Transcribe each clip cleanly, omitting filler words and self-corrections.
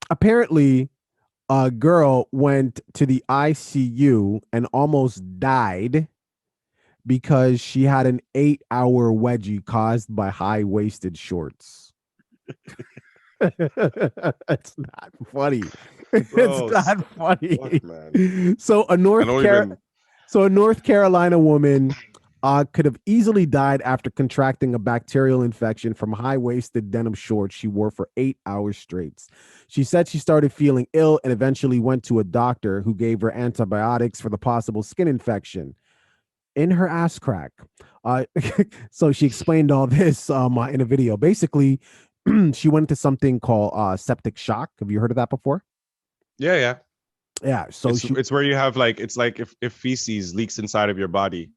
apparently a girl went to the ICU and almost died because she had an 8-hour wedgie caused by high-waisted shorts. It's not funny. It's Bro, not what, funny. man? So a I don't even. North Carolina woman could have easily died after contracting a bacterial infection from high-waisted denim shorts she wore for 8 hours straight. She said she started feeling ill and eventually went to a doctor who gave her antibiotics for the possible skin infection in her ass crack. Uh, so she explained all this in a video. Basically, she went into something called septic shock. Have you heard of that before? Yeah, yeah. Yeah. So It's where you have like it's like if feces leaks inside of your body.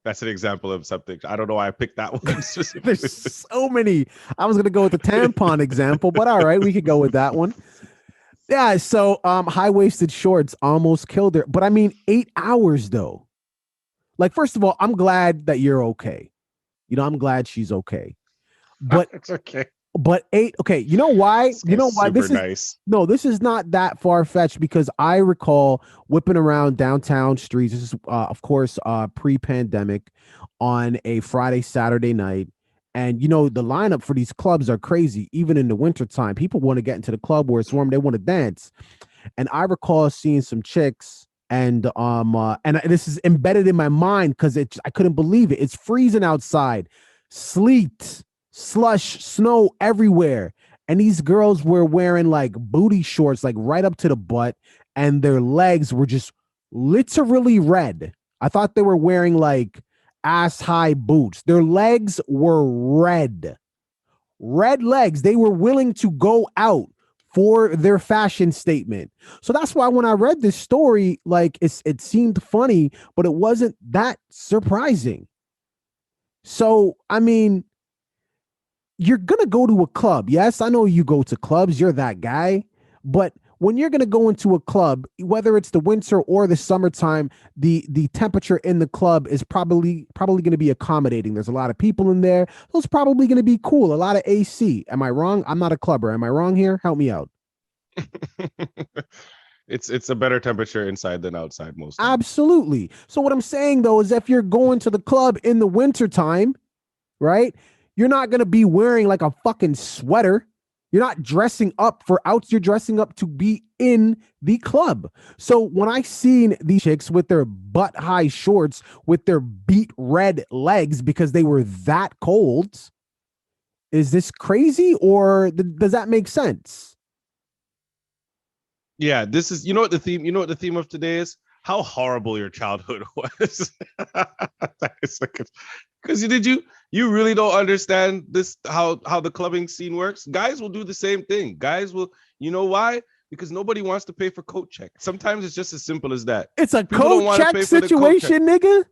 That's an example of something. I don't know why I picked that one there's specifically. so many. I was gonna go with the tampon example, but all right, we could go with that one. Yeah. So high waisted shorts almost killed her, but I mean 8 hours though. Like first of all, I'm glad that you're okay. I'm glad she's okay. But It's okay. eight, okay, you know why? This You guy's know why super this is nice. no, this is not that far fetched because I recall whipping around downtown streets. This is, of course, pre-pandemic on a Friday, Saturday night. And the lineup for these clubs are crazy, even in the wintertime. People want to get into the club where it's warm, they want to dance. And I recall seeing some chicks and this is embedded in my mind because I couldn't believe it. It's freezing outside, sleet, slush, snow everywhere. And these girls were wearing like booty shorts, like right up to the butt, and their legs were just literally red. I thought they were wearing like ass high boots. Their legs were red legs. They were willing to go out for their fashion statement. So that's why when I read this story, like it seemed funny, but it wasn't that surprising. So, I mean, you're going to go to a club. Yes, I know you go to clubs. You're that guy. But when you're going to go into a club, whether it's the winter or the summertime, the temperature in the club is probably going to be accommodating. There's a lot of people in there. Those probably going to be cool. A lot of AC. Am I wrong? I'm not a clubber. Am I wrong here? Help me out. It's a better temperature inside than outside most times. Absolutely. So what I'm saying though is if you're going to the club in the wintertime, right? You're not going to be wearing like a fucking sweater. You're not dressing up for outs. You're dressing up to be in the club. So when I seen these chicks with their butt high shorts with their beat red legs because they were that cold, is this crazy or does that make sense? Yeah, this is what the theme. You know what the theme of today is? How horrible your childhood was. Because you really don't understand this how the clubbing scene works. Guys will do the same thing. Guys will, you know why? Because nobody wants to pay for coat check. Sometimes it's just as simple as that. It's a People don't coat want to check pay for the coat check. situation, nigga.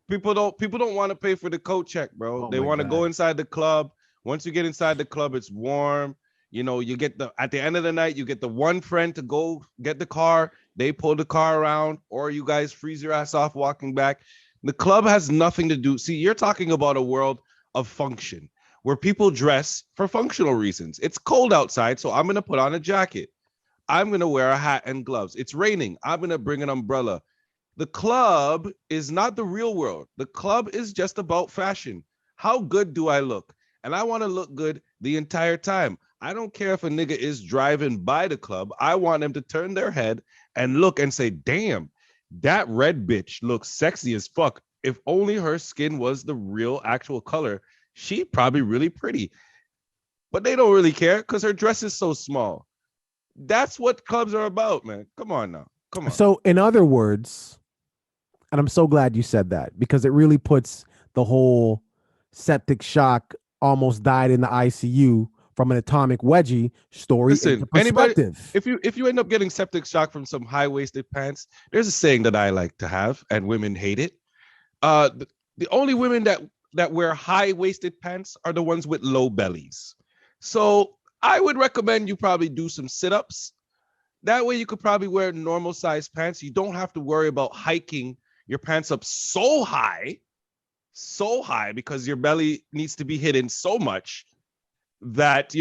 People don't want to pay for the coat check, bro. Oh They my want to go God. inside the club. Once you get inside the club, it's warm. You get at the end of the night, you get the one friend to go get the car. They pull the car around, or you guys freeze your ass off walking back. The club has nothing to do. See, you're talking about a world of function where people dress for functional reasons. It's cold outside, so I'm going to put on a jacket. I'm going to wear a hat and gloves. It's raining. I'm going to bring an umbrella. The club is not the real world. The club is just about fashion. How good do I look? And I want to look good the entire time. I don't care if a nigga is driving by the club. I want them to turn their head and look and say, damn, that red bitch looks sexy as fuck. If only her skin was the real actual color, she'd probably really pretty. But they don't really care because her dress is so small. That's what clubs are about, man. Come on now. Come on. So, in other words, and I'm so glad you said that because it really puts the whole septic shock almost died in the ICU from an atomic wedgie story into Listen, anybody, perspective. if you end up getting septic shock from some high-waisted pants, there's a saying that I like to have, and women hate it. The only women that wear high-waisted pants are the ones with low bellies. So I would recommend you probably do some sit-ups. That way you could probably wear normal size pants. You don't have to worry about hiking your pants up so high because your belly needs to be hidden so much that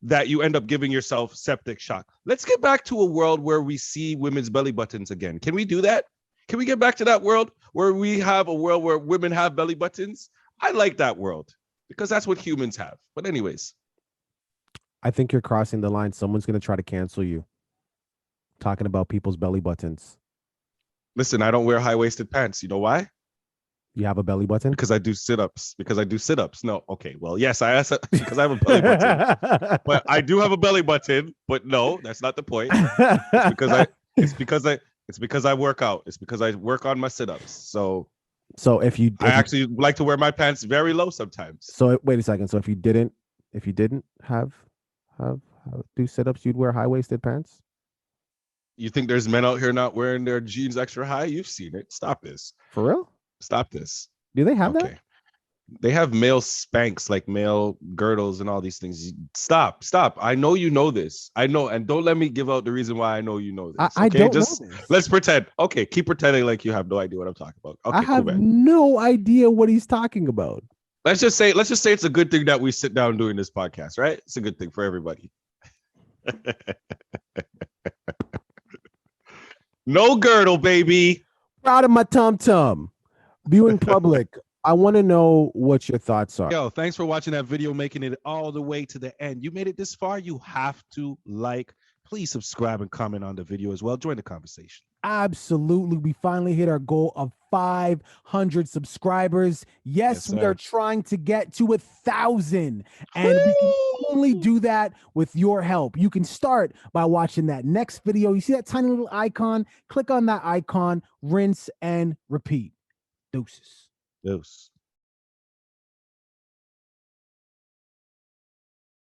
that you end up giving yourself septic shock. Let's get back to a world where we see women's belly buttons again. Can we do that? Can we get back to that world where we have a world where women have belly buttons? I like that world because that's what humans have. But anyways. I think you're crossing the line. Someone's going to try to cancel you talking about people's belly buttons. Listen, I don't wear high-waisted pants. You know why? You have a belly button? Because I do sit-ups. No, okay. Well, yes, because I have a belly button. But I do have a belly button. But no, that's not the point. It's because I work out. It's because I work on my sit-ups. So I actually like to wear my pants very low sometimes. So wait a second. So if you didn't have do sit-ups, you'd wear high-waisted pants? You think there's men out here not wearing their jeans extra high? You've seen it. Stop this. For real? Stop this. Do they have that? They have male Spanx, like male girdles and all these things. Stop. I know you know this. I know, and don't let me give out the reason why I know you know this. I don't know this. Let's pretend. Okay, keep pretending like you have no idea what I'm talking about. Okay, I have no idea what he's talking about. Let's just say it's a good thing that we sit down doing this podcast, right? It's a good thing for everybody. No girdle, baby. Proud of my tum-tum. Viewing public, I want to know what your thoughts are. Yo, thanks for watching that video, making it all the way to the end. You made it this far. You have to like. Please subscribe and comment on the video as well. Join the conversation. Absolutely. We finally hit our goal of 500 subscribers. Yes, we are trying to get to 1,000. And we can only do that with your help. You can start by watching that next video. You see that tiny little icon? Click on that icon, rinse and repeat. Deuces. Deuce.